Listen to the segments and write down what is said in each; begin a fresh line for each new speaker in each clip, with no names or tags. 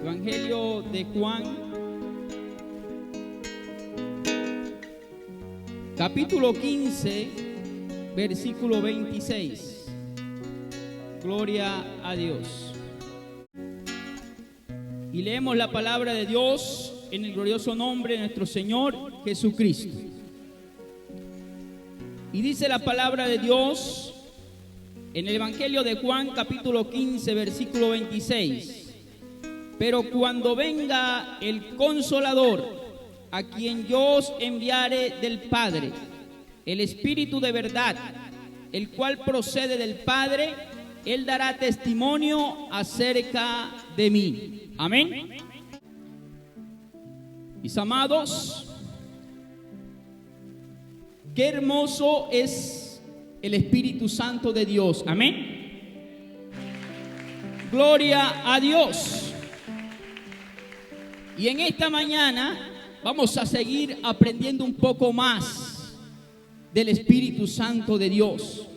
Evangelio de Juan, capítulo 15, versículo 26. Gloria a Dios. Y leemos la palabra de Dios en el glorioso nombre de nuestro Señor Jesucristo. Y dice la palabra de Dios en el Evangelio de Juan, capítulo 15, versículo 26. Pero cuando venga el Consolador, a quien yo os enviare del Padre, el Espíritu de verdad, el cual procede del Padre, Él dará testimonio acerca de mí. Amén. Mis amados, qué hermoso es el Espíritu Santo de Dios. Amén. Gloria a Dios. Y en esta mañana vamos a seguir aprendiendo un poco más del Espíritu Santo de Dios.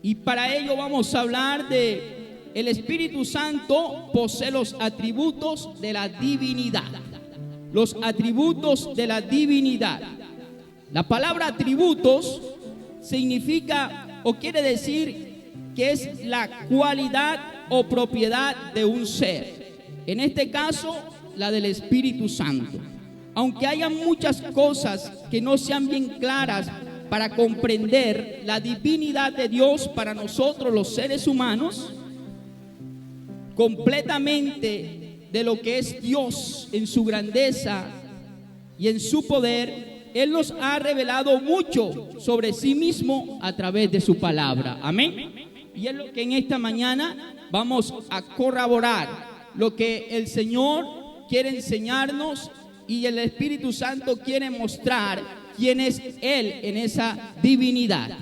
Y para ello vamos a hablar de el Espíritu Santo posee los atributos de la divinidad. Los atributos de la divinidad. La palabra atributos significa o quiere decir que es la cualidad o propiedad de un ser. En este caso, la del Espíritu Santo. Aunque haya muchas cosas que no sean bien claras para comprender la divinidad de Dios para nosotros los seres humanos, completamente de lo que es Dios en su grandeza y en su poder, Él nos ha revelado mucho sobre sí mismo a través de su palabra. Amén. Y es lo que en esta mañana vamos a corroborar, lo que el Señor quiere enseñarnos y el Espíritu Santo quiere mostrar quién es Él en esa divinidad.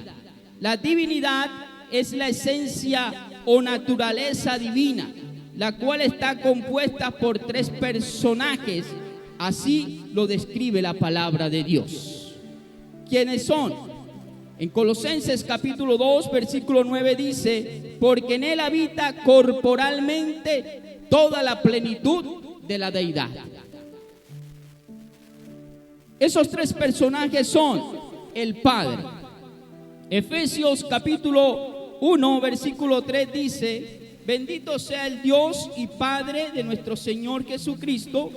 La divinidad es la esencia o naturaleza divina, la cual está compuesta por tres personajes. Así lo describe la palabra de Dios. ¿Quiénes son? En Colosenses capítulo 2, versículo 9 dice: porque en Él habita corporalmente toda la plenitud de la deidad. Esos tres personajes son el Padre. Efesios capítulo 1, versículo 3 dice: bendito sea el Dios y Padre de nuestro Señor Jesucristo,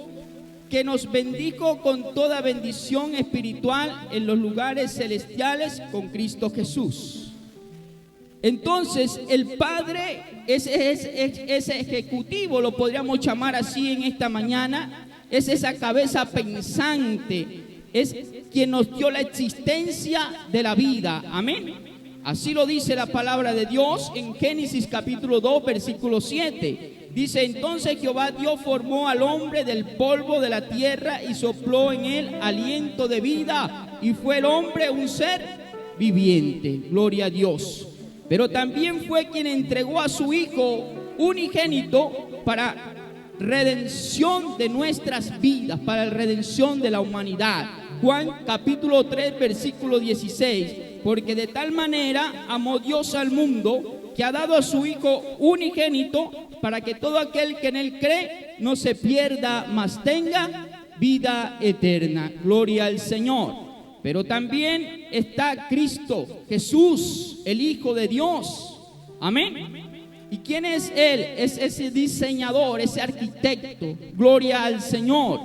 que nos bendijo con toda bendición espiritual en los lugares celestiales con Cristo Jesús. Entonces el Padre es ejecutivo, lo podríamos llamar así en esta mañana, es esa cabeza pensante, es quien nos dio la existencia de la vida. Amén. Así lo dice la palabra de Dios en Génesis capítulo 2, versículo 7. Dice: entonces Jehová Dios formó al hombre del polvo de la tierra y sopló en él aliento de vida, y fue el hombre un ser viviente. Gloria a Dios. Pero también fue quien entregó a su Hijo unigénito para redención de nuestras vidas, para la redención de la humanidad. Juan capítulo 3, versículo 16. Porque de tal manera amó Dios al mundo, que ha dado a su Hijo unigénito, para que todo aquel que en Él cree no se pierda, mas tenga vida eterna. Gloria al Señor. Pero también está Cristo Jesús, el Hijo de Dios. Amén. ¿Y quién es Él? Es ese diseñador, ese arquitecto. Gloria al Señor.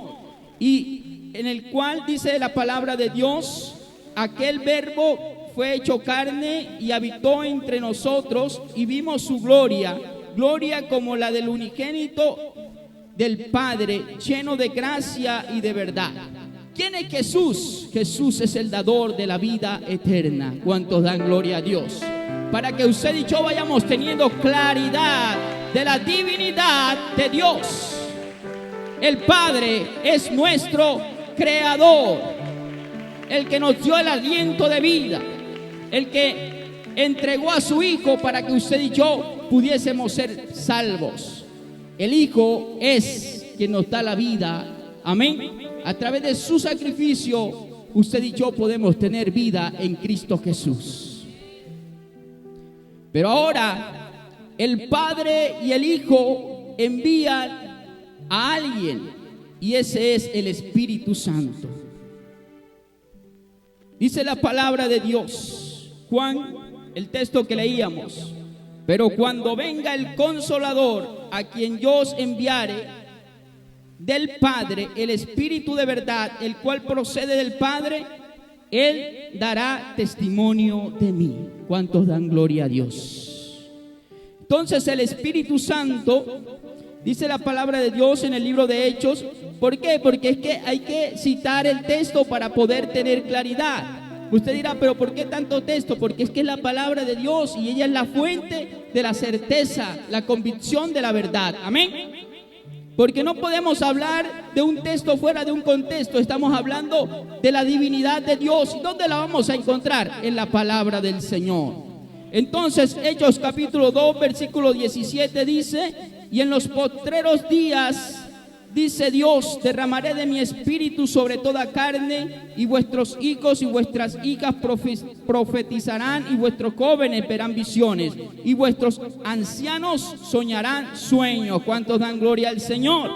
Y en el cual dice la palabra de Dios: aquel verbo fue hecho carne y habitó entre nosotros, y vimos su gloria, gloria como la del unigénito del Padre, lleno de gracia y de verdad. ¿Quién es Jesús? Jesús es el dador de la vida eterna. ¿Cuántos dan gloria a Dios? Para que usted y yo vayamos teniendo claridad de la divinidad de Dios. El Padre es nuestro creador, el que nos dio el aliento de vida, el que entregó a su Hijo para que usted y yo pudiésemos ser salvos. El Hijo es quien nos da la vida. Amén. A través de su sacrificio, usted y yo podemos tener vida en Cristo Jesús. Pero ahora el Padre y el Hijo envían a alguien, y ese es el Espíritu Santo. Dice la palabra de Dios, Juan, el texto que leíamos: pero cuando venga el Consolador, a quien yo os enviare del Padre, el Espíritu de verdad, el cual procede del Padre, Él dará testimonio de mí. ¿Cuántos dan gloria a Dios? Entonces el Espíritu Santo, dice la palabra de Dios en el libro de Hechos. ¿Por qué? Porque es que hay que citar el texto para poder tener claridad. Usted dirá, pero ¿por qué tanto texto? Porque es que es la palabra de Dios y ella es la fuente de la certeza, la convicción de la verdad. Amén. Porque no podemos hablar de un texto fuera de un contexto. Estamos hablando de la divinidad de Dios. ¿Dónde la vamos a encontrar? En la palabra del Señor. Entonces, Hechos capítulo 2, versículo 17 dice: y en los postreros días, dice Dios, derramaré de mi espíritu sobre toda carne, y vuestros hijos y vuestras hijas profetizarán, y vuestros jóvenes verán visiones, y vuestros ancianos soñarán sueños. ¿Cuántos dan gloria al Señor?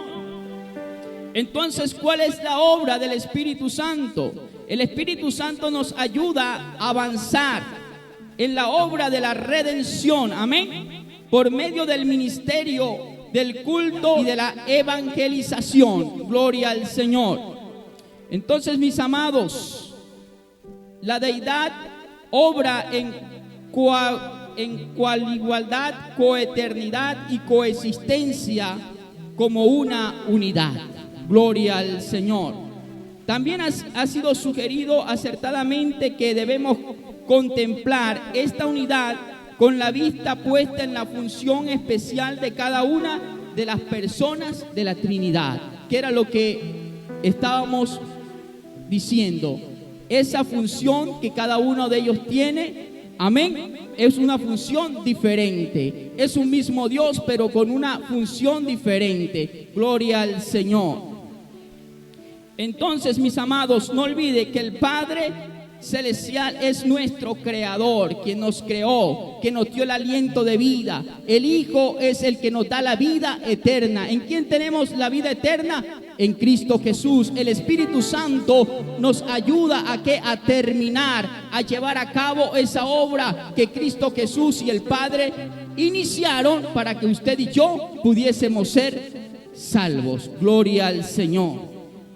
Entonces, ¿cuál es la obra del Espíritu Santo? El Espíritu Santo nos ayuda a avanzar en la obra de la redención. Amén. Por medio del ministerio del culto y de la evangelización. Gloria al Señor. Entonces, mis amados, la deidad obra en cual igualdad, coeternidad y coexistencia como una unidad. Gloria al Señor. También ha sido sugerido acertadamente que debemos contemplar esta unidad con la vista puesta en la función especial de cada una de las personas de la Trinidad, que era lo que estábamos diciendo. Esa función que cada uno de ellos tiene, amén, es una función diferente. Es un mismo Dios, pero con una función diferente. Gloria al Señor. Entonces, mis amados, no olvide que el Padre Celestial es nuestro creador, quien nos creó, que nos dio el aliento de vida. El Hijo es el que nos da la vida eterna. ¿En quién tenemos la vida eterna? En Cristo Jesús. El Espíritu Santo nos ayuda a terminar, a llevar a cabo esa obra que Cristo Jesús y el Padre iniciaron para que usted y yo pudiésemos ser salvos. Gloria al Señor.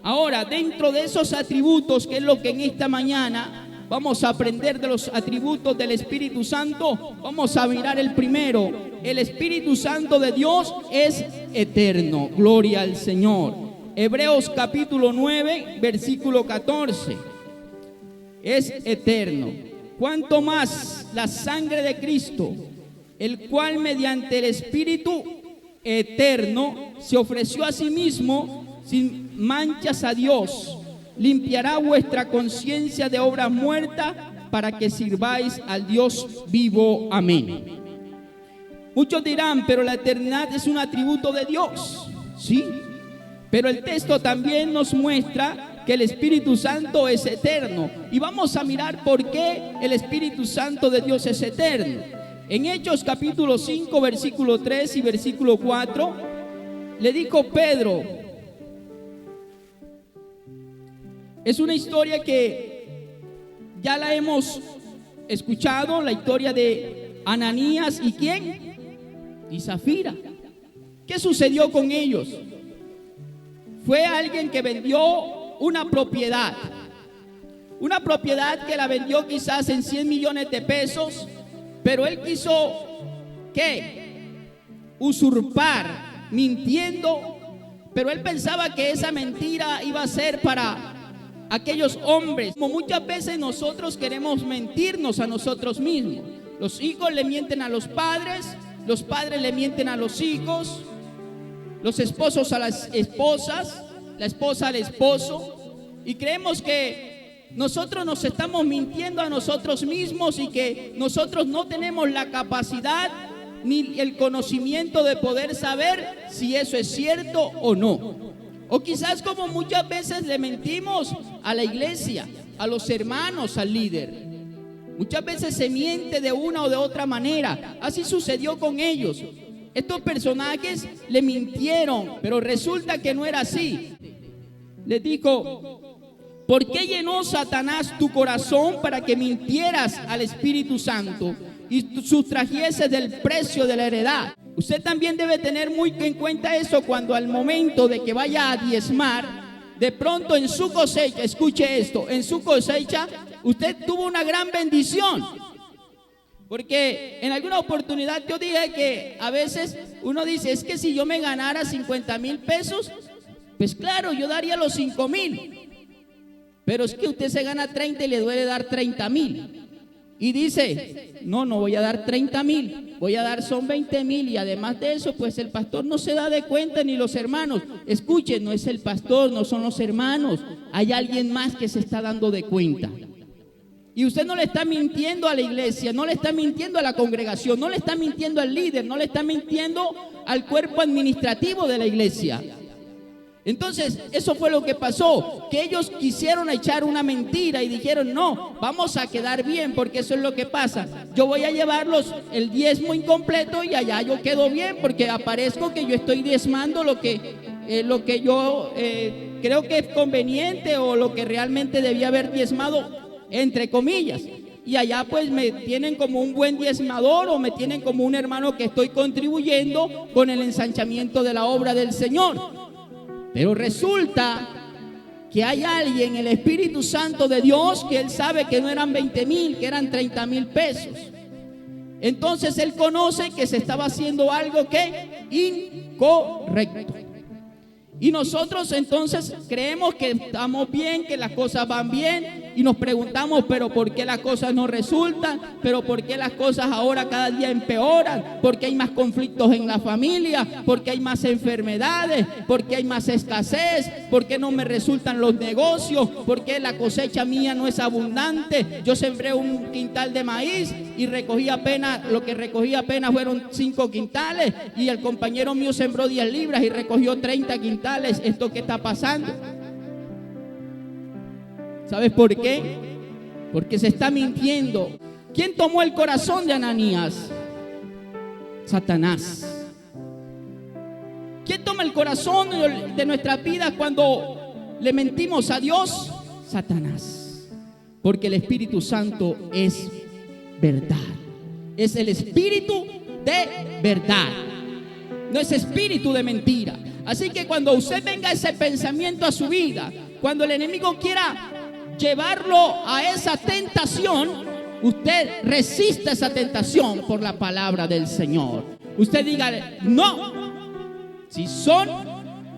Ahora, dentro de esos atributos, que es lo que en esta mañana vamos a aprender de los atributos del Espíritu Santo, vamos a mirar el primero. El Espíritu Santo de Dios es eterno. Gloria al Señor. Hebreos capítulo 9, versículo 14. Es eterno. Cuanto más la sangre de Cristo, el cual mediante el Espíritu eterno se ofreció a sí mismo sin manchas a Dios, limpiará vuestra conciencia de obras muertas para que sirváis al Dios vivo. Amén. Muchos dirán, pero la eternidad es un atributo de Dios. Sí, pero el texto también nos muestra que el Espíritu Santo es eterno. Y vamos a mirar por qué el Espíritu Santo de Dios es eterno. En Hechos capítulo 5, versículo 3 y versículo 4, le dijo Pedro. Es una historia que ya la hemos escuchado, la historia de Ananías y ¿quién? Y Zafira. ¿Qué sucedió con ellos? Fue alguien que vendió una propiedad que la vendió quizás en 100 millones de pesos, pero él quiso, ¿qué? Usurpar, mintiendo, pero él pensaba que esa mentira iba a ser para aquellos hombres. Como muchas veces nosotros queremos mentirnos a nosotros mismos. Los hijos le mienten a los padres le mienten a los hijos, los esposos a las esposas, la esposa al esposo, y creemos que nosotros nos estamos mintiendo a nosotros mismos y que nosotros no tenemos la capacidad ni el conocimiento de poder saber si eso es cierto o no. O quizás, como muchas veces le mentimos a la iglesia, a los hermanos, al líder. Muchas veces se miente de una o de otra manera. Así sucedió con ellos. Estos personajes le mintieron, pero resulta que no era así. Les dijo: ¿por qué llenó Satanás tu corazón para que mintieras al Espíritu Santo y sustrajeses del precio de la heredad? Usted también debe tener muy en cuenta eso cuando al momento de que vaya a diezmar, de pronto en su cosecha, escuche esto, en su cosecha usted tuvo una gran bendición. Porque en alguna oportunidad yo dije que a veces uno dice: es que si yo me ganara 50,000 pesos, pues claro, yo daría los 5,000. Pero es que usted se gana 30 y le duele dar 30,000. Y dice: no voy a dar 30,000, voy a dar son 20,000. Y además de eso, pues el pastor no se da de cuenta, ni los hermanos. Escuchen, no es el pastor, no son los hermanos. Hay alguien más que se está dando de cuenta. Y usted no le está mintiendo a la iglesia, no le está mintiendo a la congregación, no le está mintiendo al líder, no le está mintiendo al cuerpo administrativo de la iglesia. Entonces, eso fue lo que pasó, que ellos quisieron echar una mentira y dijeron: no, vamos a quedar bien, porque eso es lo que pasa. Yo voy a llevarlos el diezmo incompleto y allá yo quedo bien, porque aparezco que yo estoy diezmando lo que yo creo que es conveniente, o lo que realmente debía haber diezmado, entre comillas. Y allá pues me tienen como un buen diezmador, o me tienen como un hermano que estoy contribuyendo con el ensanchamiento de la obra del Señor. Pero resulta que hay alguien, el Espíritu Santo de Dios, que él sabe que no eran 20,000, que eran 30,000 pesos. Entonces él conoce que se estaba haciendo algo que incorrecto. Y nosotros entonces creemos que estamos bien, que las cosas van bien, y nos preguntamos: pero ¿por qué las cosas no resultan? ¿Pero por qué las cosas ahora cada día empeoran? ¿Por qué hay más conflictos en la familia? ¿Por qué hay más enfermedades? ¿Por qué hay más escasez? ¿Por qué no me resultan los negocios? ¿Por qué la cosecha mía no es abundante? Yo sembré un quintal de maíz y lo que recogí apenas fueron 5 quintales, y el compañero mío sembró 10 libras y recogió 30 quintales. ¿Esto qué está pasando? ¿Sabes por qué? Porque se está mintiendo. ¿Quién tomó el corazón de Ananías? Satanás. ¿Quién toma el corazón de nuestras vidas cuando le mentimos a Dios? Satanás. Porque el Espíritu Santo es verdad. Es el Espíritu de verdad. No es espíritu de mentira. Así que cuando usted venga ese pensamiento a su vida, cuando el enemigo quiera llevarlo a esa tentación, usted resista esa tentación por la palabra del Señor. Usted diga: no, si son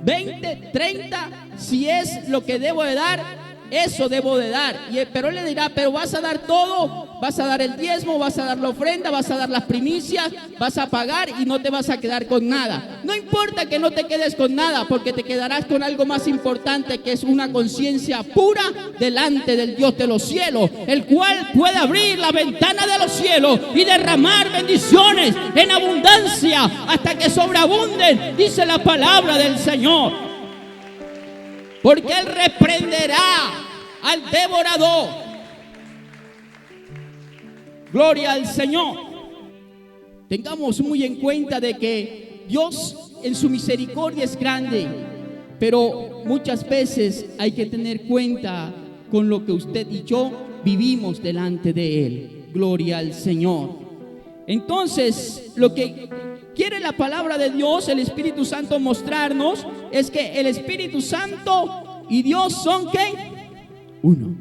20, 30, si es lo que debo de dar, eso debo de dar. Pero él le dirá: pero vas a dar todo, vas a dar el diezmo, vas a dar la ofrenda, vas a dar las primicias, vas a pagar y no te vas a quedar con nada. No importa que no te quedes con nada, porque te quedarás con algo más importante, que es una conciencia pura delante del Dios de los cielos, el cual puede abrir la ventana de los cielos y derramar bendiciones en abundancia hasta que sobreabunden, dice la palabra del Señor. Porque él reprenderá al devorador. Gloria al Señor. Tengamos muy en cuenta de que Dios en su misericordia es grande, pero muchas veces hay que tener cuenta con lo que usted y yo vivimos delante de Él. Gloria al Señor. Entonces, lo que quiere la palabra de Dios, el Espíritu Santo, mostrarnos es que el Espíritu Santo y Dios son ¿qué? Uno.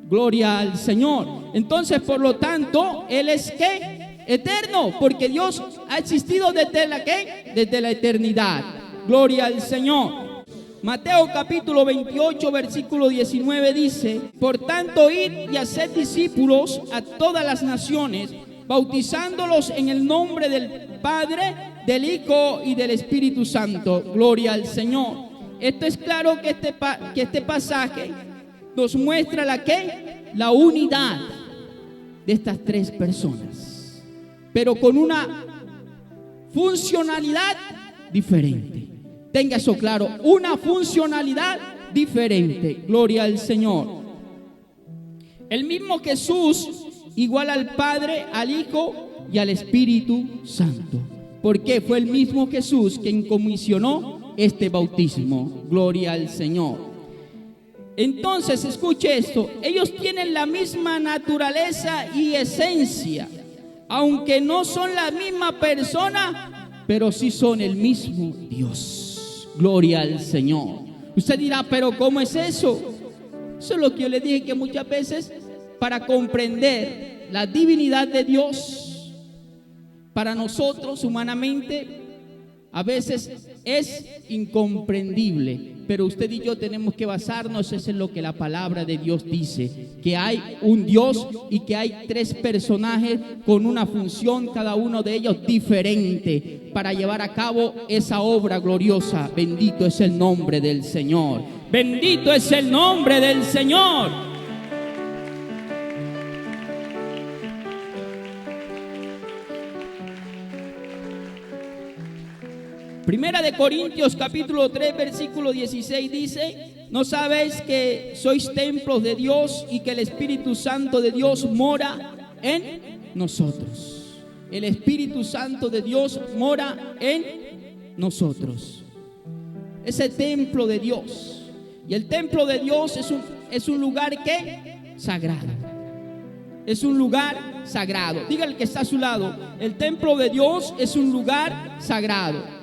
Gloria al Señor. Entonces, por lo tanto, Él es ¿qué? Eterno, porque Dios ha existido desde la ¿qué? Desde la eternidad. Gloria al Señor. Mateo capítulo 28 versículo 19 dice: por tanto, id y haced discípulos a todas las naciones, bautizándolos en el nombre del Padre, del Hijo y del Espíritu Santo. Gloria al Señor. Esto es claro que este pasaje nos muestra la unidad de estas tres personas, pero con una funcionalidad diferente. Tenga eso claro, una funcionalidad diferente. Gloria al Señor. El mismo Jesús, igual al Padre, al Hijo y al Espíritu Santo. porque fue el mismo Jesús quien comisionó este bautismo. Gloria al Señor. Entonces, escuche esto, ellos tienen la misma naturaleza y esencia, aunque no son la misma persona, pero sí son el mismo Dios. Gloria al Señor. Usted dirá, pero ¿cómo es eso? Eso es lo que yo le dije, que muchas veces para comprender la divinidad de Dios, para nosotros humanamente, a veces es incomprendible, pero usted y yo tenemos que basarnos en lo que la palabra de Dios dice, que hay un Dios y que hay tres personajes con una función, cada uno de ellos diferente, para llevar a cabo esa obra gloriosa. Bendito es el nombre del Señor. Bendito es el nombre del Señor. Primera de Corintios capítulo 3 versículo 16 dice: ¿no sabéis que sois templos de Dios y que el Espíritu Santo de Dios mora en nosotros? El Espíritu Santo de Dios mora en nosotros. Ese templo de Dios. Y el templo de Dios es un lugar que sagrado. Es un lugar sagrado. Diga el que está a su lado: el templo de Dios es un lugar sagrado.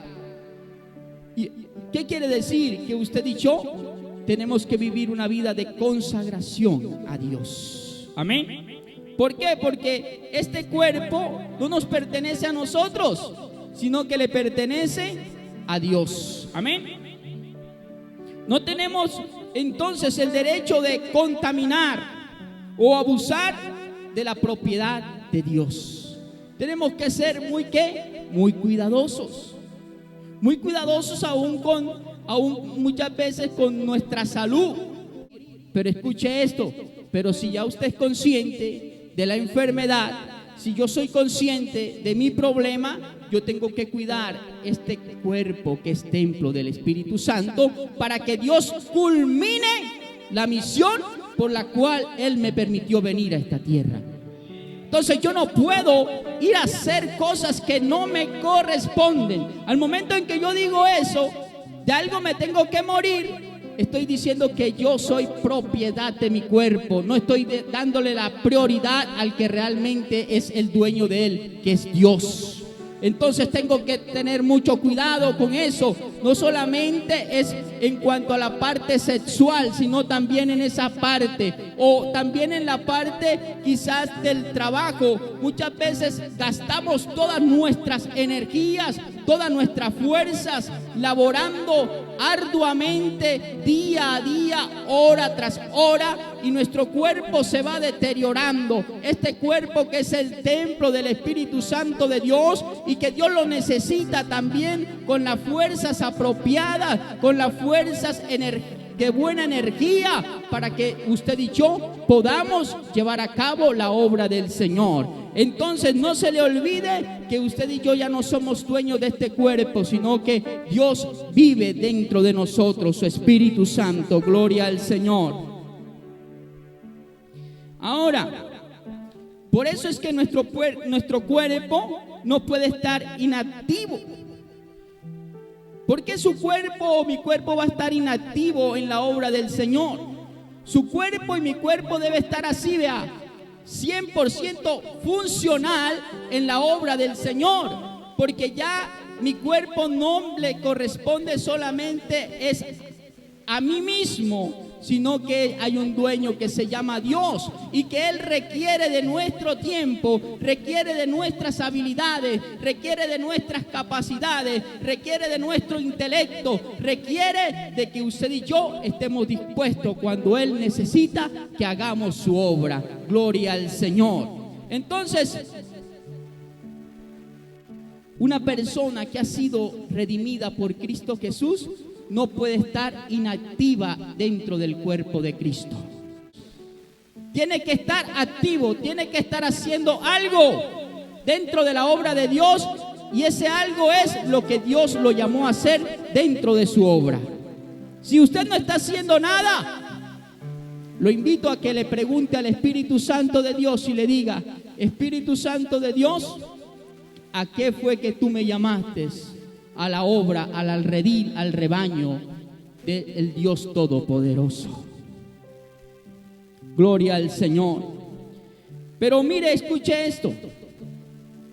¿Y qué quiere decir? Que usted y yo tenemos que vivir una vida de consagración a Dios. Amén. ¿Por qué? Porque este cuerpo no nos pertenece a nosotros, sino que le pertenece a Dios. Amén. No tenemos entonces el derecho de contaminar o abusar de la propiedad de Dios. Tenemos que ser muy cuidadosos. Muy cuidadosos aún muchas veces con nuestra salud. Pero escuche esto, pero si ya usted es consciente de la enfermedad, si yo soy consciente de mi problema, yo tengo que cuidar este cuerpo que es templo del Espíritu Santo, para que Dios culmine la misión por la cual Él me permitió venir a esta tierra. Entonces yo no puedo ir a hacer cosas que no me corresponden. Al momento en que yo digo eso, de algo me tengo que morir, estoy diciendo que yo soy propiedad de mi cuerpo. No estoy dándole la prioridad al que realmente es el dueño de él, que es Dios. Entonces tengo que tener mucho cuidado con eso. No solamente es en cuanto a la parte sexual, sino también en esa parte, o también en la parte quizás del trabajo. Muchas veces gastamos todas nuestras energías, todas nuestras fuerzas, laborando arduamente día a día, hora tras hora, y nuestro cuerpo se va deteriorando. Este cuerpo que es el templo del Espíritu Santo de Dios, y que Dios lo necesita también con las fuerzas apropiadas, con las fuerzas de buena energía, para que usted y yo podamos llevar a cabo la obra del Señor. Entonces no se le olvide que usted y yo ya no somos dueños de este cuerpo, sino que Dios vive dentro de nosotros, su Espíritu Santo. Gloria al Señor. Ahora, por eso es que nuestro cuerpo no puede estar inactivo. ¿Por qué su cuerpo o mi cuerpo va a estar inactivo en la obra del Señor? Su cuerpo y mi cuerpo debe estar así, vea, 100% funcional en la obra del Señor, porque ya mi cuerpo no le corresponde solamente es a mí mismo, sino que hay un dueño que se llama Dios, y que Él requiere de nuestro tiempo, requiere de nuestras habilidades, requiere de nuestras capacidades, requiere de nuestro intelecto, requiere de que usted y yo estemos dispuestos cuando Él necesita que hagamos su obra. Gloria al Señor. Entonces, una persona que ha sido redimida por Cristo Jesús no puede estar inactiva dentro del cuerpo de Cristo. Tiene que estar activo, tiene que estar haciendo algo dentro de la obra de Dios, y ese algo es lo que Dios lo llamó a hacer dentro de su obra. Si usted no está haciendo nada, lo invito a que le pregunte al Espíritu Santo de Dios y le diga: Espíritu Santo de Dios, ¿a qué fue que tú me llamaste? A la obra, al redil, al rebaño del Dios Todopoderoso. Gloria al Señor. Pero mire, escuche esto.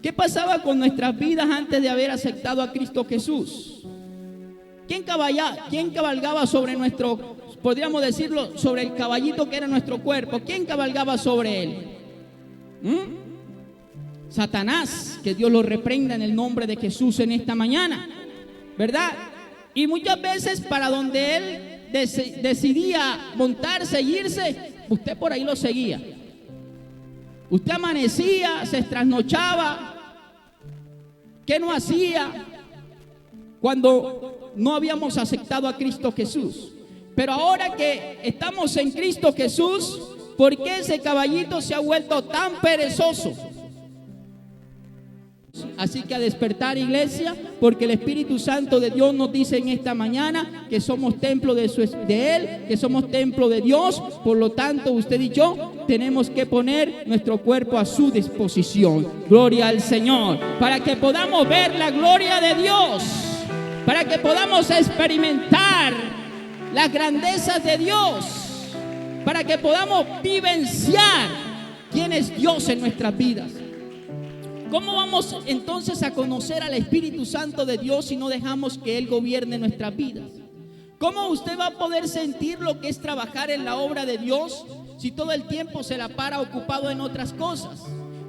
¿Qué pasaba con nuestras vidas antes de haber aceptado a Cristo Jesús? ¿Quién cabalgaba sobre nuestro, podríamos decirlo, sobre el caballito que era nuestro cuerpo? ¿Quién cabalgaba sobre él? Satanás, que Dios lo reprenda en el nombre de Jesús en esta mañana, ¿verdad? Y muchas veces para donde él decidía montarse, irse, usted por ahí lo seguía. Usted amanecía, se trasnochaba. ¿Qué no hacía cuando no habíamos aceptado a Cristo Jesús? Pero ahora que estamos en Cristo Jesús, ¿por qué ese caballito se ha vuelto tan perezoso? Así que a despertar, iglesia, porque el Espíritu Santo de Dios nos dice en esta mañana que somos templo de Él, que somos templo de Dios. Por lo tanto, usted y yo tenemos que poner nuestro cuerpo a su disposición. Gloria al Señor, para que podamos ver la gloria de Dios, para que podamos experimentar las grandezas de Dios, para que podamos vivenciar quién es Dios en nuestras vidas. ¿Cómo vamos entonces a conocer al Espíritu Santo de Dios si no dejamos que Él gobierne nuestras vidas? ¿Cómo usted va a poder sentir lo que es trabajar en la obra de Dios si todo el tiempo se la para ocupado en otras cosas?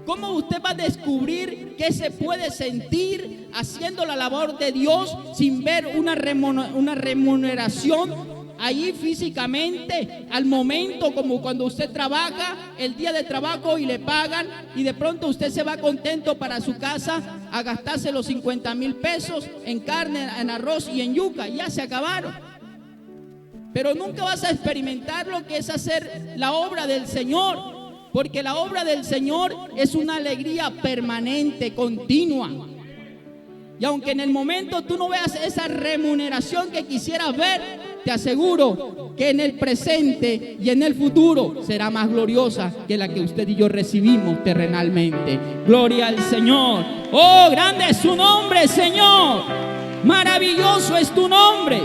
¿Cómo usted va a descubrir qué se puede sentir haciendo la labor de Dios sin ver una remuneración ahí físicamente, al momento, como cuando usted trabaja, el día de trabajo y le pagan, y de pronto usted se va contento para su casa a gastarse los 50,000 pesos en carne, en arroz y en yuca? Ya se acabaron. Pero nunca vas a experimentar lo que es hacer la obra del Señor, porque la obra del Señor es una alegría permanente, continua. Y aunque en el momento tú no veas esa remuneración que quisieras ver, te aseguro que en el presente y en el futuro será más gloriosa que la que usted y yo recibimos terrenalmente. Gloria al Señor. Oh, grande es su nombre, Señor. Maravilloso es tu nombre.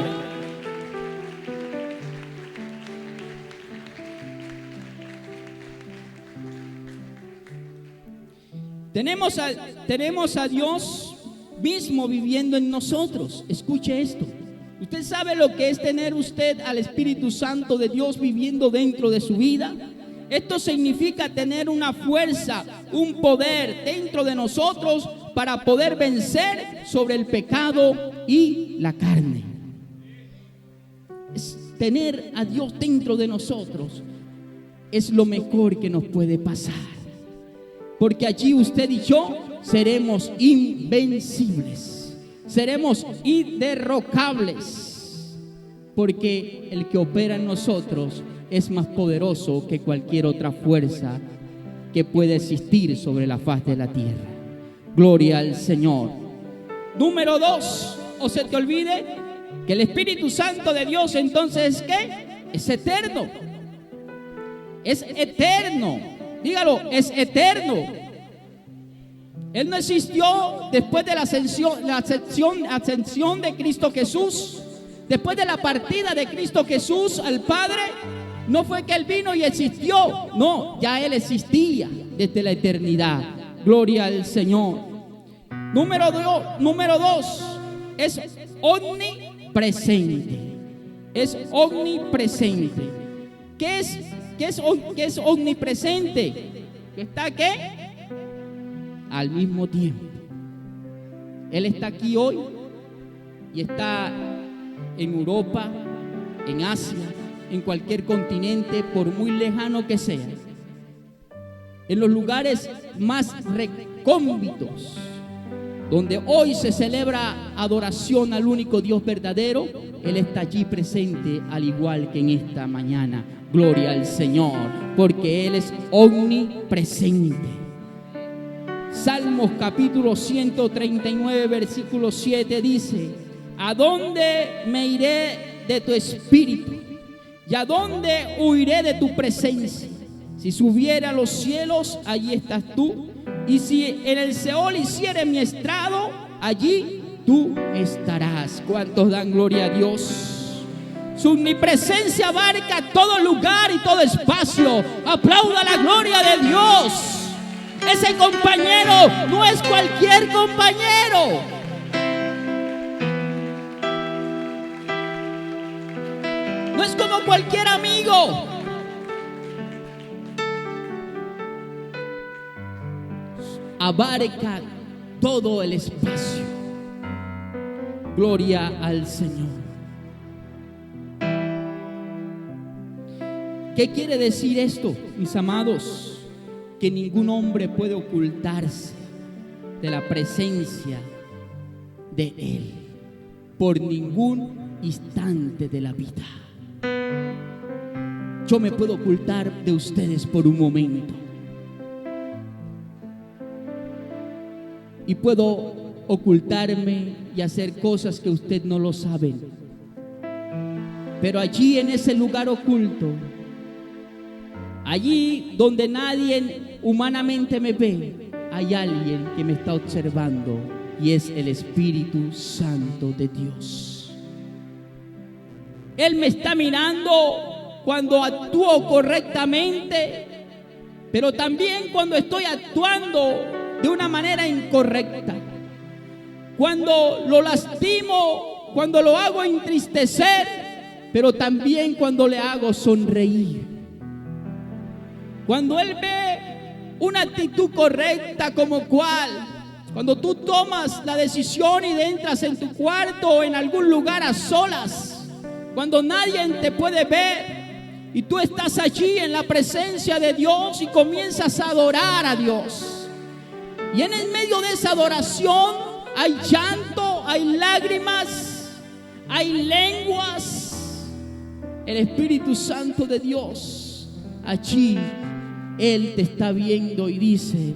Tenemos a Dios mismo viviendo en nosotros. Escuche esto. ¿Usted sabe lo que es tener usted al Espíritu Santo de Dios viviendo dentro de su vida? Esto significa tener una fuerza, un poder dentro de nosotros para poder vencer sobre el pecado y la carne. Tener a Dios dentro de nosotros es lo mejor que nos puede pasar, porque allí usted y yo seremos invencibles. Seremos inderrocables, porque el que opera en nosotros es más poderoso que cualquier otra fuerza que pueda existir sobre la faz de la tierra. Gloria al Señor. Número 2, o se te olvide que el Espíritu Santo de Dios entonces ¿qué? Es eterno. Es eterno. Dígalo, es eterno. Él no existió después de la ascensión de Cristo Jesús. Después de la partida de Cristo Jesús al Padre, no fue que Él vino y existió. No, ya Él existía desde la eternidad. Gloria al Señor. Número 2, es omnipresente. Es omnipresente. ¿Qué es omnipresente? ¿Que está qué? Al mismo tiempo. Él está aquí hoy y está en Europa, en Asia, en cualquier continente, por muy lejano que sea. En los lugares más recónditos, donde hoy se celebra adoración al único Dios verdadero, Él está allí presente, al igual que en esta mañana. Gloria al Señor, porque Él es omnipresente. Salmos capítulo 139, versículo 7 dice: ¿a dónde me iré de tu espíritu? ¿Y a dónde huiré de tu presencia? Si subiera a los cielos, allí estás tú. y si en el Seol hiciere mi estrado, allí tú estarás. ¿Cuántos dan gloria a Dios? Su omnipresencia abarca todo lugar y todo espacio. Aplauda la gloria de Dios. Ese compañero no es cualquier compañero. No es como cualquier amigo. Abarca todo el espacio. Gloria al Señor. ¿Qué quiere decir esto, mis amados? Que ningún hombre puede ocultarse de la presencia de Él por ningún instante de la vida. Yo me puedo ocultar de ustedes por un momento y puedo ocultarme y hacer cosas que usted no lo saben, pero allí en ese lugar oculto, allí donde nadie humanamente me ve, hay alguien que me está observando y es el Espíritu Santo de Dios. Él me está mirando cuando actúo correctamente, pero también cuando estoy actuando de una manera incorrecta, cuando lo lastimo, cuando lo hago entristecer, pero también cuando le hago sonreír. Cuando Él ve una actitud correcta como cual, cuando tú tomas la decisión y entras en tu cuarto o en algún lugar a solas, cuando nadie te puede ver y tú estás allí en la presencia de Dios y comienzas a adorar a Dios. Y en el medio de esa adoración hay llanto, hay lágrimas, hay lenguas. El Espíritu Santo de Dios allí, Él te está viendo y dice: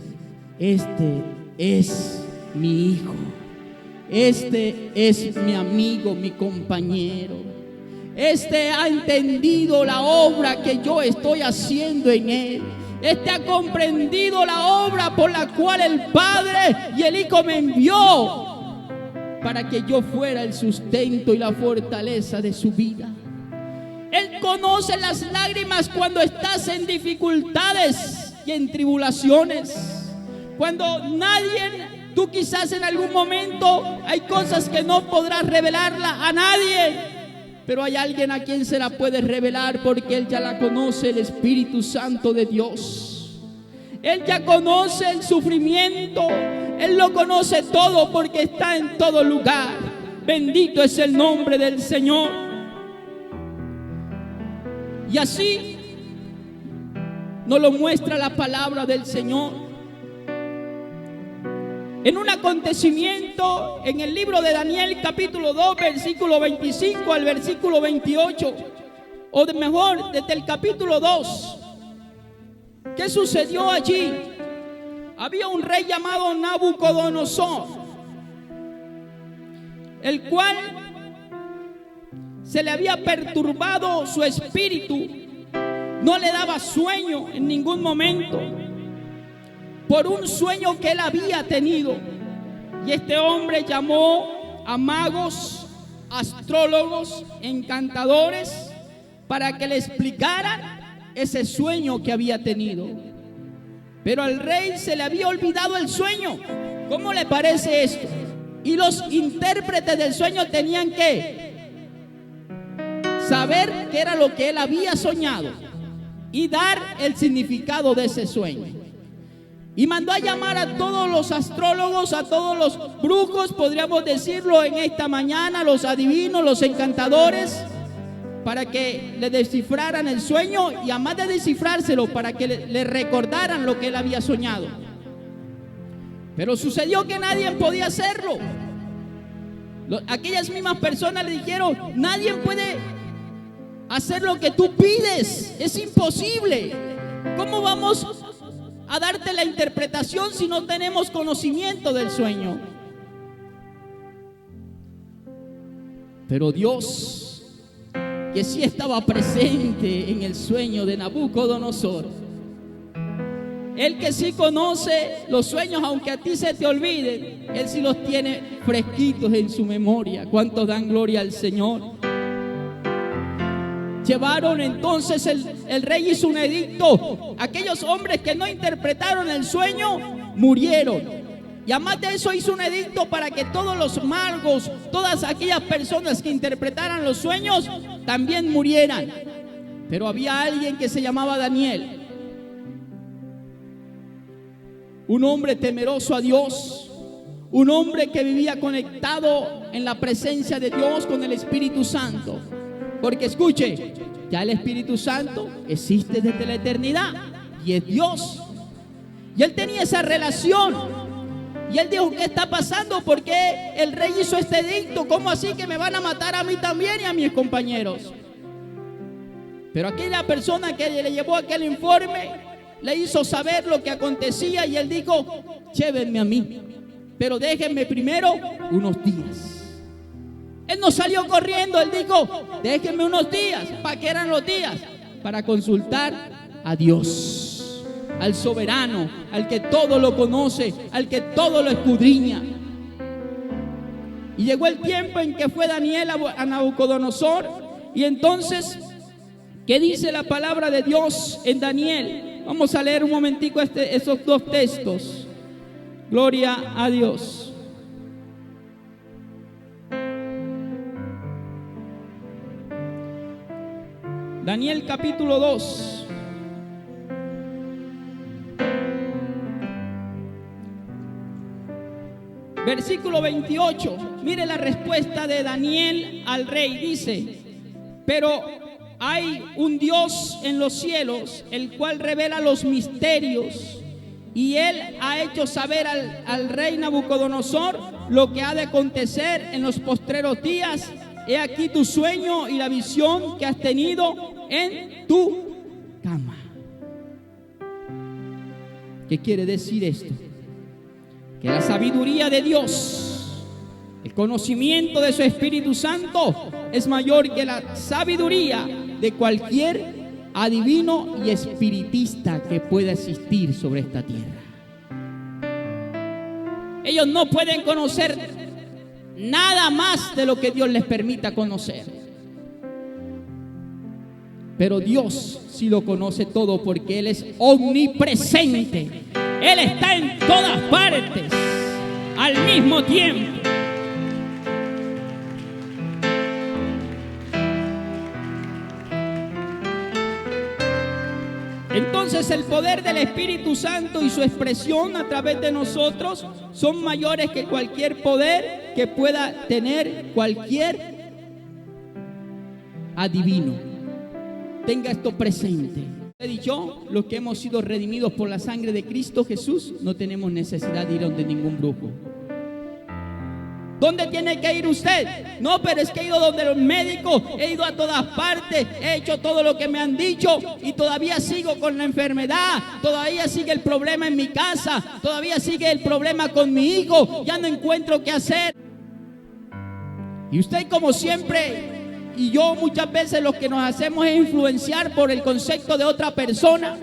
este es mi hijo, este es mi amigo, mi compañero, este ha entendido la obra que yo estoy haciendo en él, este ha comprendido la obra por la cual el Padre y el Hijo me envió para que yo fuera el sustento y la fortaleza de su vida. Él conoce las lágrimas cuando estás en dificultades y en tribulaciones. Cuando tú quizás en algún momento hay cosas que no podrás revelarla a nadie, pero hay alguien a quien se la puede revelar porque Él ya la conoce, el Espíritu Santo de Dios. Él ya conoce el sufrimiento, Él lo conoce todo porque está en todo lugar. Bendito es el nombre del Señor. Y así nos lo muestra la palabra del Señor. En un acontecimiento en el libro de Daniel capítulo 2 versículo 25 al versículo 28, o de mejor desde el capítulo 2, ¿qué sucedió allí? Había un rey llamado Nabucodonosor, el cual se le había perturbado su espíritu, no le daba sueño en ningún momento por un sueño que él había tenido. Y este hombre llamó a magos, astrólogos, encantadores para que le explicaran ese sueño que había tenido. Pero al rey se le había olvidado el sueño. ¿Cómo le parece esto? Y los intérpretes del sueño tenían que saber qué era lo que él había soñado y dar el significado de ese sueño. Y mandó a llamar a todos los astrólogos, a todos los brujos, podríamos decirlo en esta mañana, los adivinos, los encantadores, para que le descifraran el sueño y además de descifrárselo, para que le recordaran lo que él había soñado. Pero sucedió que nadie podía hacerlo. Aquellas mismas personas le dijeron: nadie puede hacer lo que tú pides, es imposible. ¿Cómo vamos a darte la interpretación si no tenemos conocimiento del sueño? Pero Dios, que sí estaba presente en el sueño de Nabucodonosor, El que sí conoce los sueños, aunque a ti se te olviden, Él sí los tiene fresquitos en su memoria. ¿Cuántos dan gloria al Señor? Llevaron entonces, el rey hizo un edicto. Aquellos hombres que no interpretaron el sueño murieron. Y además de eso hizo un edicto para que todos los magos, todas aquellas personas que interpretaran los sueños, también murieran. Pero había alguien que se llamaba Daniel, un hombre temeroso a Dios, un hombre que vivía conectado en la presencia de Dios con el Espíritu Santo. Porque escuche, ya el Espíritu Santo existe desde la eternidad y es Dios. Y él tenía esa relación. Y él dijo: ¿qué está pasando? ¿Por qué el rey hizo este edicto? ¿Cómo así que me van a matar a mí también y a mis compañeros? Pero aquella persona que le llevó aquel informe le hizo saber lo que acontecía y él dijo: llévenme a mí, pero déjenme primero unos días. Él no salió corriendo, él dijo: déjenme unos días. ¿Para qué eran los días? Para consultar a Dios, al soberano, al que todo lo conoce, al que todo lo escudriña. Y llegó el tiempo en que fue Daniel a Nabucodonosor. Y entonces, ¿qué dice la palabra de Dios en Daniel? Vamos a leer un momentico esos dos textos. Gloria a Dios. Daniel capítulo 2. Versículo 28. Mire la respuesta de Daniel al rey. Dice: pero hay un Dios en los cielos, el cual revela los misterios, y él ha hecho saber al rey Nabucodonosor lo que ha de acontecer en los postreros días. He aquí tu sueño y la visión que has tenido en tu cama. ¿Qué quiere decir esto? Que la sabiduría de Dios, el conocimiento de su Espíritu Santo es mayor que la sabiduría de cualquier adivino y espiritista que pueda existir sobre esta tierra. Ellos no pueden conocer nada más de lo que Dios les permita conocer. Pero Dios sí lo conoce todo, porque Él es omnipresente. Él está en todas partes al mismo tiempo. Entonces el poder del Espíritu Santo y su expresión a través de nosotros son mayores que cualquier poder que pueda tener cualquier adivino. Tenga esto presente. He dicho, los que hemos sido redimidos por la sangre de Cristo Jesús, no tenemos necesidad de ir donde ningún brujo. ¿Dónde tiene que ir usted? No, pero es que he ido donde los médicos, he ido a todas partes, he hecho todo lo que me han dicho y todavía sigo con la enfermedad, todavía sigue el problema en mi casa, todavía sigue el problema con mi hijo, ya no encuentro qué hacer. Y usted, como siempre, y yo muchas veces, lo que nos hacemos es influenciar por el concepto de otra persona,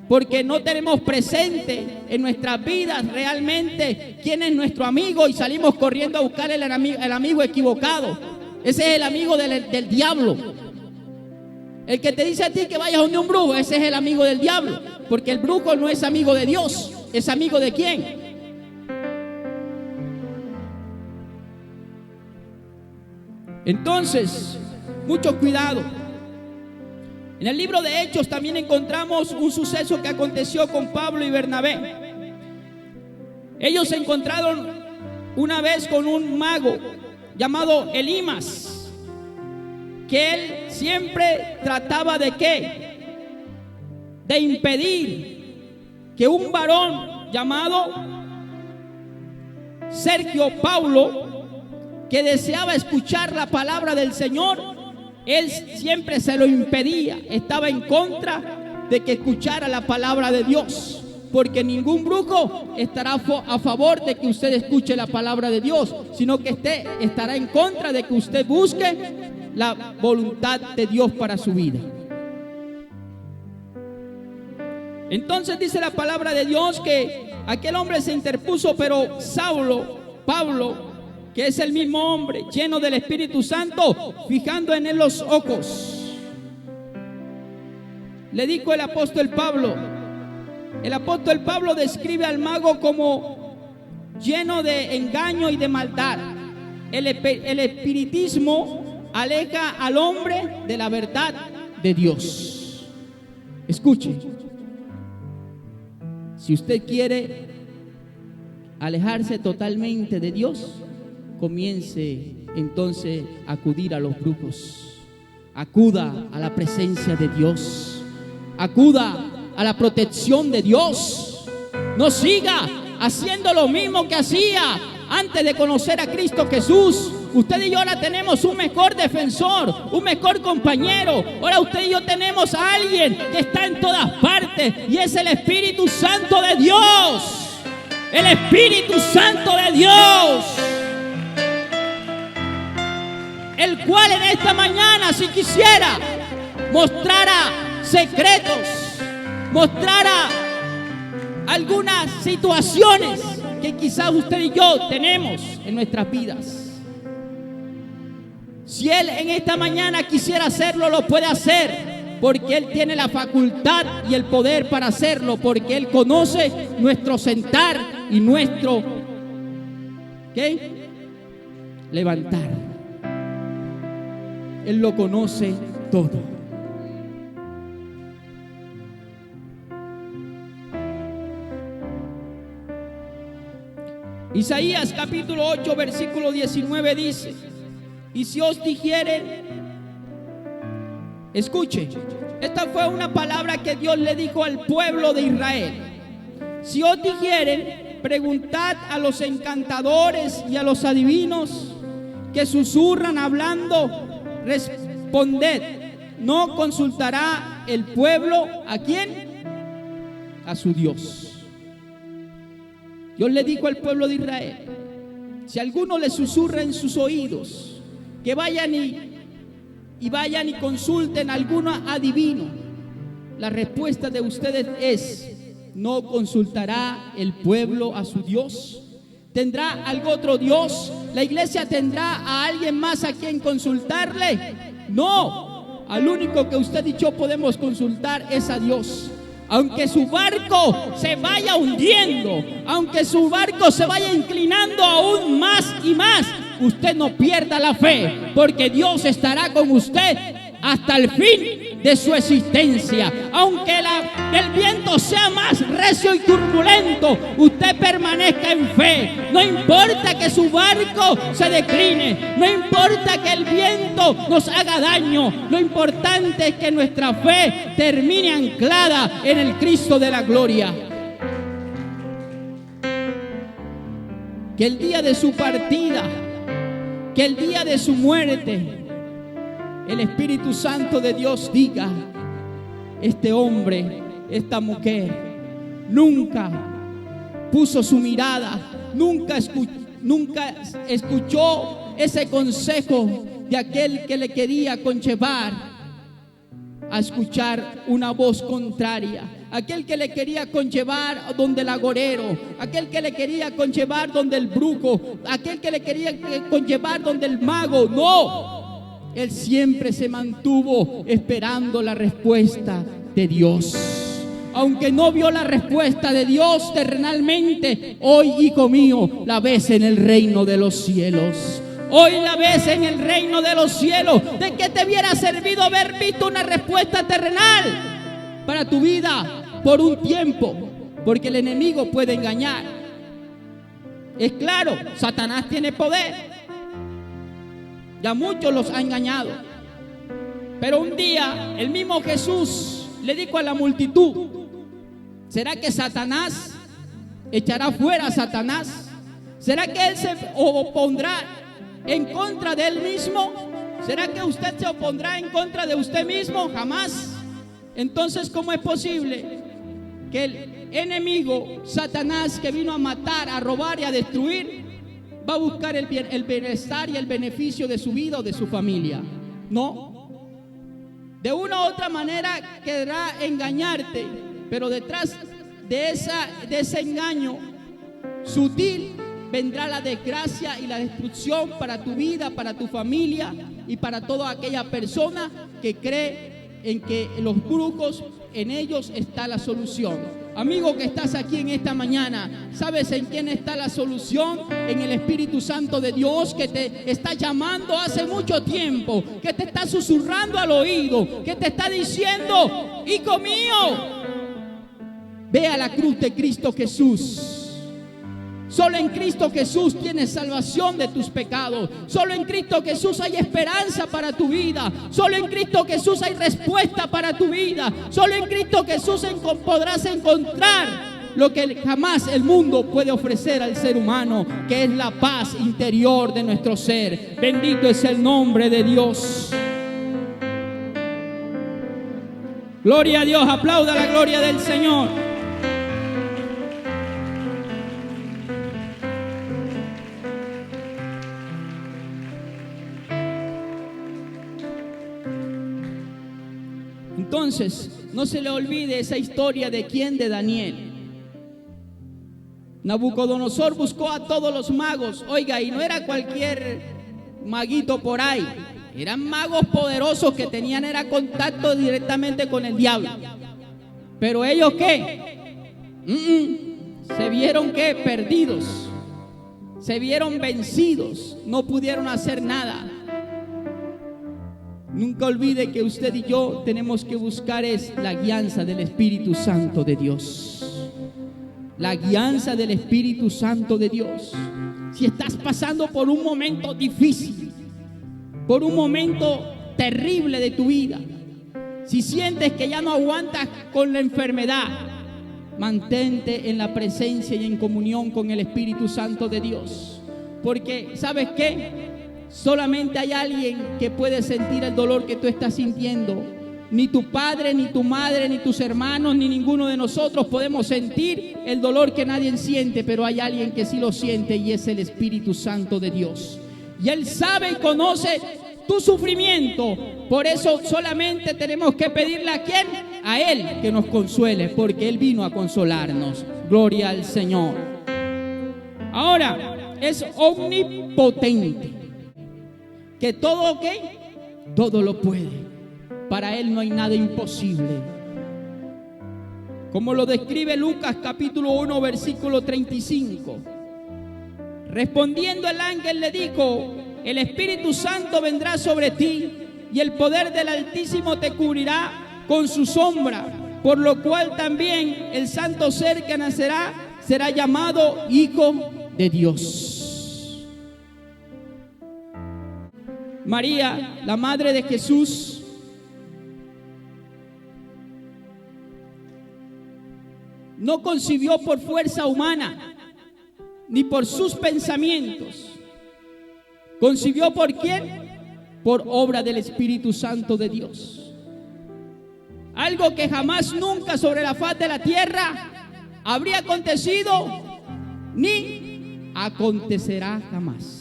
porque no tenemos presente en nuestras vidas realmente quién es nuestro amigo y salimos corriendo a buscar el amigo equivocado. Ese es el amigo del diablo. El que te dice a ti que vayas donde un brujo, ese es el amigo del diablo, porque el brujo no es amigo de Dios. ¿Es amigo de quién? Entonces, mucho cuidado. En el libro de Hechos también encontramos un suceso que aconteció con Pablo y Bernabé. Ellos se encontraron una vez con un mago llamado Elimas, que él siempre trataba de ¿qué? De impedir que un varón llamado Sergio Paulo, que deseaba escuchar la palabra del Señor, él siempre se lo impedía. Estaba en contra de que escuchara la palabra de Dios, porque ningún brujo estará a favor de que usted escuche la palabra de Dios, sino que estará en contra de que usted busque la voluntad de Dios para su vida. Entonces dice la palabra de Dios que aquel hombre se interpuso, pero Pablo, que es el mismo hombre, lleno del Espíritu Santo, fijando en él los ojos, le dijo el apóstol Pablo describe al mago como lleno de engaño y de maldad. El espiritismo aleja al hombre de la verdad de Dios. Escuche, si usted quiere alejarse totalmente de Dios, comience entonces a acudir a los brujos. Acuda a la presencia de Dios. Acuda a la protección de Dios. No siga haciendo lo mismo que hacía antes de conocer a Cristo Jesús. Usted y yo ahora tenemos un mejor defensor, un mejor compañero. Ahora usted y yo tenemos a alguien que está en todas partes, y es el Espíritu Santo de Dios. El Espíritu Santo de Dios, el cual en esta mañana, si quisiera, mostrara secretos, mostrara algunas situaciones que quizás usted y yo tenemos en nuestras vidas. Si Él en esta mañana quisiera hacerlo, lo puede hacer, porque Él tiene la facultad y el poder para hacerlo, porque Él conoce nuestro sentar y nuestro levantar. Él lo conoce todo. Isaías capítulo 8 versículo 19 dice: y si os dijeren, escuche, esta fue una palabra que Dios le dijo al pueblo de Israel. Si os dijeren, preguntad a los encantadores y a los adivinos que susurran hablando, responded. ¿No consultará el pueblo a quién? A su Dios. Dios le dijo al pueblo de Israel: si alguno le susurra en sus oídos, que vayan y consulten a alguno adivino. La respuesta de ustedes es: ¿no consultará el pueblo a su Dios? ¿Tendrá algún otro Dios? ¿La iglesia tendrá a alguien más a quien consultarle? No, al único que usted y yo podemos consultar es a Dios. Aunque su barco se vaya hundiendo, aunque su barco se vaya inclinando aún más y más, usted no pierda la fe, porque Dios estará con usted hasta el fin de su existencia. Aunque el viento sea más recio y turbulento, usted permanezca en fe. No importa que su barco se decline, no importa que el viento nos haga daño, lo importante es que nuestra fe termine anclada en el Cristo de la gloria. Que el día de su partida, que el día de su muerte, el Espíritu Santo de Dios diga: este hombre, esta mujer, nunca puso su mirada, nunca escuchó ese consejo de aquel que le quería conllevar a escuchar una voz contraria, aquel que le quería conllevar donde el agorero, aquel que le quería conllevar donde el brujo, aquel que le quería conllevar donde el mago. No, él siempre se mantuvo esperando la respuesta de Dios. Aunque no vio la respuesta de Dios terrenalmente, hoy, hijo mío, la ves en el reino de los cielos. Hoy la ves en el reino de los cielos. ¿De qué te hubiera servido haber visto una respuesta terrenal para tu vida por un tiempo? Porque el enemigo puede engañar. Es claro, Satanás tiene poder. Ya muchos los ha engañado. Pero un día el mismo Jesús le dijo a la multitud: ¿será que Satanás echará fuera a Satanás? ¿Será que él se opondrá en contra de él mismo? ¿Será que usted se opondrá en contra de usted mismo? Jamás. Entonces, ¿cómo es posible que el enemigo, Satanás, que vino a matar, a robar y a destruir, va a buscar el bienestar y el beneficio de su vida o de su familia? No. De una u otra manera querrá engañarte pero detrás de ese engaño sutil vendrá la desgracia y la destrucción para tu vida, para tu familia y para toda aquella persona que cree en que los brujos, en ellos está la solución. Amigo que estás aquí en esta mañana, ¿sabes en quién está la solución? En el Espíritu Santo de Dios, que te está llamando hace mucho tiempo, que te está susurrando al oído, que te está diciendo: hijo mío, ve a la cruz de Cristo Jesús. Solo en Cristo Jesús tienes salvación de tus pecados. Solo en Cristo Jesús hay esperanza para tu vida. Solo en Cristo Jesús hay respuesta para tu vida. Solo en Cristo Jesús podrás encontrar lo que jamás el mundo puede ofrecer al ser humano, que es la paz interior de nuestro ser. Bendito es el nombre de Dios. Gloria a Dios, aplauda la gloria del Señor. Entonces, no se le olvide esa historia de quién, de Daniel. Nabucodonosor buscó a todos los magos, oiga, y no era cualquier maguito por ahí, eran magos poderosos que era contacto directamente con el diablo. Pero ellos ¿qué? Se vieron ¿qué? Perdidos, se vieron vencidos, no pudieron hacer nada. Nunca olvide que usted y yo tenemos que buscar es la guianza del Espíritu Santo de Dios. La guianza del Espíritu Santo de Dios. Si estás pasando por un momento difícil, por un momento terrible de tu vida, si sientes que ya no aguantas con la enfermedad, mantente en la presencia y en comunión con el Espíritu Santo de Dios. Porque, ¿sabes qué? Solamente hay alguien que puede sentir el dolor que tú estás sintiendo. Ni tu padre, ni tu madre, ni tus hermanos, ni ninguno de nosotros podemos sentir el dolor que nadie siente, pero hay alguien que sí lo siente, y es el Espíritu Santo de Dios. Y Él sabe y conoce tu sufrimiento. Por eso solamente tenemos que pedirle ¿a quién? A Él que nos consuele, porque Él vino a consolarnos. Gloria al Señor. Ahora, es omnipotente. Que todo, ¿ok? Todo lo puede. Para Él no hay nada imposible. Como lo describe Lucas capítulo 1 versículo 35. Respondiendo el ángel le dijo: el Espíritu Santo vendrá sobre ti, y el poder del Altísimo te cubrirá con su sombra, por lo cual también el santo ser que nacerá será llamado Hijo de Dios. María, la madre de Jesús, no concibió por fuerza humana, ni por sus pensamientos. ¿Concibió por quién? Por obra del Espíritu Santo de Dios. Algo que jamás nunca sobre la faz de la tierra habría acontecido, ni acontecerá jamás.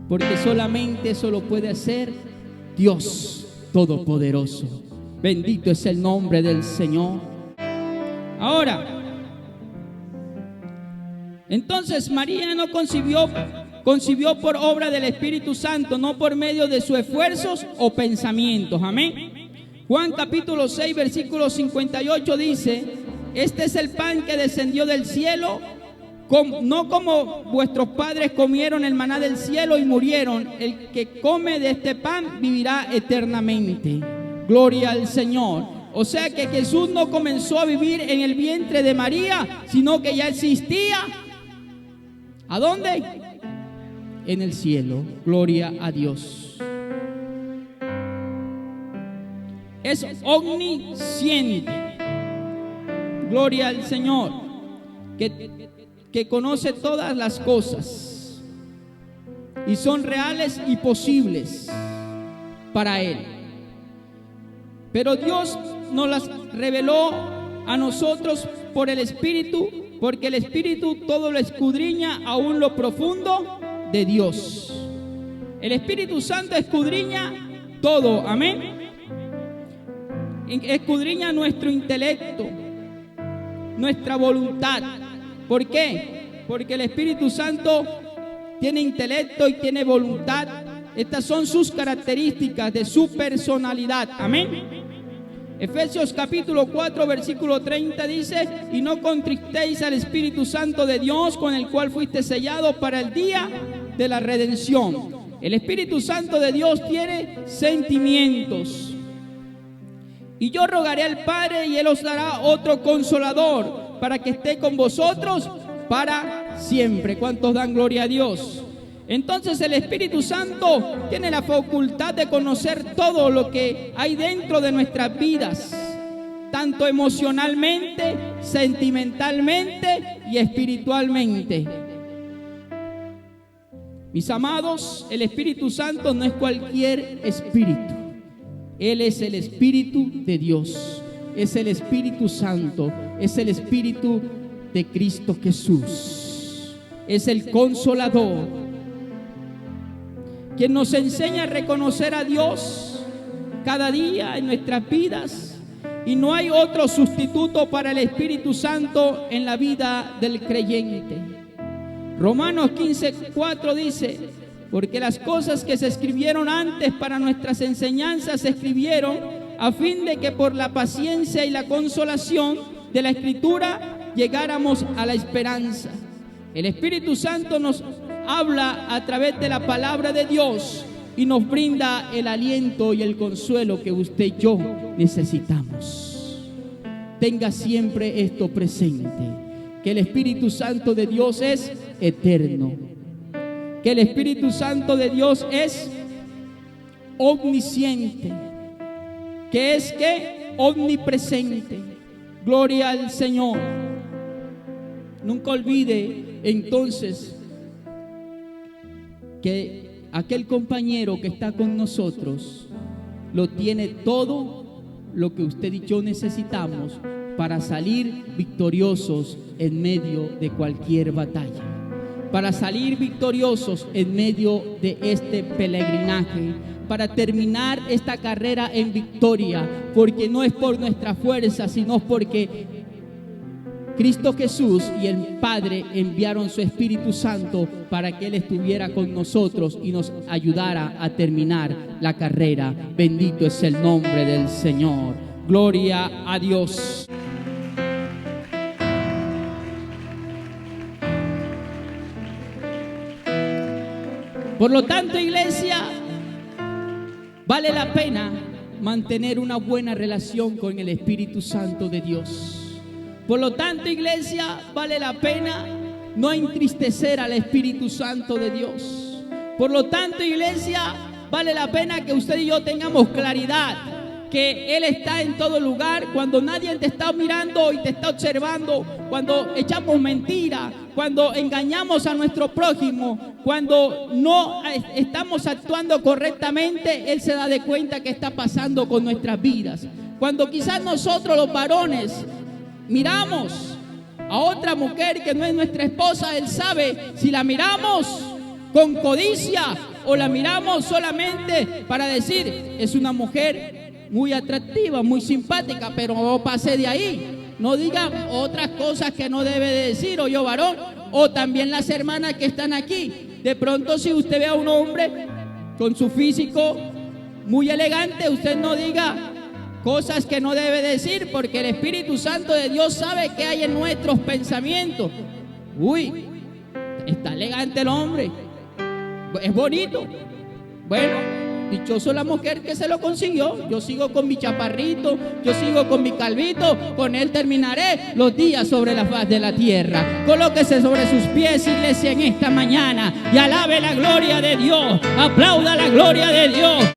Porque solamente eso lo puede hacer Dios Todopoderoso. Bendito es el nombre del Señor. Ahora, entonces María no concibió por obra del Espíritu Santo, no por medio de sus esfuerzos o pensamientos. Amén. Juan capítulo 6 versículo 58 dice: este es el pan que descendió del cielo, no como vuestros padres comieron el maná del cielo y murieron. El que come de este pan vivirá eternamente. Gloria al Señor. O sea que Jesús no comenzó a vivir en el vientre de María, sino que ya existía. ¿A dónde? En el cielo. Gloria a Dios. Es omnisciente. Gloria al Señor. Que conoce todas las cosas y son reales y posibles para Él. Pero Dios nos las reveló a nosotros por el Espíritu, porque el Espíritu todo lo escudriña, aún lo profundo de Dios. El Espíritu Santo escudriña todo, amén. escudriña nuestro intelecto, nuestra voluntad. ¿Por qué? Porque el Espíritu Santo tiene intelecto y tiene voluntad. Estas son sus características de su personalidad. Amén. Efesios capítulo 4 versículo 30 dice: y no contristéis al Espíritu Santo de Dios, con el cual fuiste sellado para el día de la redención. El Espíritu Santo de Dios tiene sentimientos. Y yo rogaré al Padre, y Él os dará otro consolador, para que esté con vosotros para siempre. ¿Cuántos dan gloria a Dios? Entonces el Espíritu Santo tiene la facultad de conocer todo lo que hay dentro de nuestras vidas, tanto emocionalmente, sentimentalmente y espiritualmente. Mis amados, el Espíritu Santo no es cualquier espíritu. Él es el Espíritu de Dios, es el Espíritu Santo, es el Espíritu de Cristo Jesús, es el Consolador, quien nos enseña a reconocer a Dios cada día en nuestras vidas, y no hay otro sustituto para el Espíritu Santo en la vida del creyente. Romanos 15:4 dice: porque las cosas que se escribieron antes para nuestras enseñanzas se escribieron a fin de que por la paciencia y la consolación de la Escritura llegáramos a la esperanza. El Espíritu Santo nos habla a través de la palabra de Dios y nos brinda el aliento y el consuelo que usted y yo necesitamos. Tenga siempre esto presente, que el Espíritu Santo de Dios es eterno, que el Espíritu Santo de Dios es omnisciente, que es omnipresente. Gloria al Señor. Nunca olvide entonces que aquel compañero que está con nosotros lo tiene todo lo que usted y yo necesitamos para salir victoriosos en medio de cualquier batalla, para salir victoriosos en medio de este peregrinaje, para terminar esta carrera en victoria, porque no es por nuestra fuerza, sino porque Cristo Jesús y el Padre enviaron su Espíritu Santo para que Él estuviera con nosotros y nos ayudara a terminar la carrera. Bendito es el nombre del Señor. Gloria a Dios. Por lo tanto, iglesia, vale la pena mantener una buena relación con el Espíritu Santo de Dios. Por lo tanto, iglesia, vale la pena no entristecer al Espíritu Santo de Dios. Por lo tanto, iglesia, vale la pena que usted y yo tengamos claridad que Él está en todo lugar. Cuando nadie te está mirando y te está observando, cuando echamos mentira, cuando engañamos a nuestro prójimo, cuando no estamos actuando correctamente, Él se da de cuenta que está pasando con nuestras vidas. Cuando quizás nosotros los varones miramos a otra mujer que no es nuestra esposa, Él sabe si la miramos con codicia o la miramos solamente para decir: es una mujer muy atractiva, muy simpática, pero no pase de ahí, no diga otras cosas que no debe de decir. O yo, varón, o también las hermanas que están aquí, de pronto si usted ve a un hombre con su físico muy elegante, usted no diga cosas que no debe decir, porque el Espíritu Santo de Dios sabe qué hay en nuestros pensamientos. Uy, está elegante el hombre, es bonito. Bueno, dichoso la mujer que se lo consiguió. Yo sigo con mi chaparrito, yo sigo con mi calvito, con él terminaré los días sobre la faz de la tierra. Colóquese sobre sus pies, iglesia, en esta mañana, y alabe la gloria de Dios, aplauda la gloria de Dios.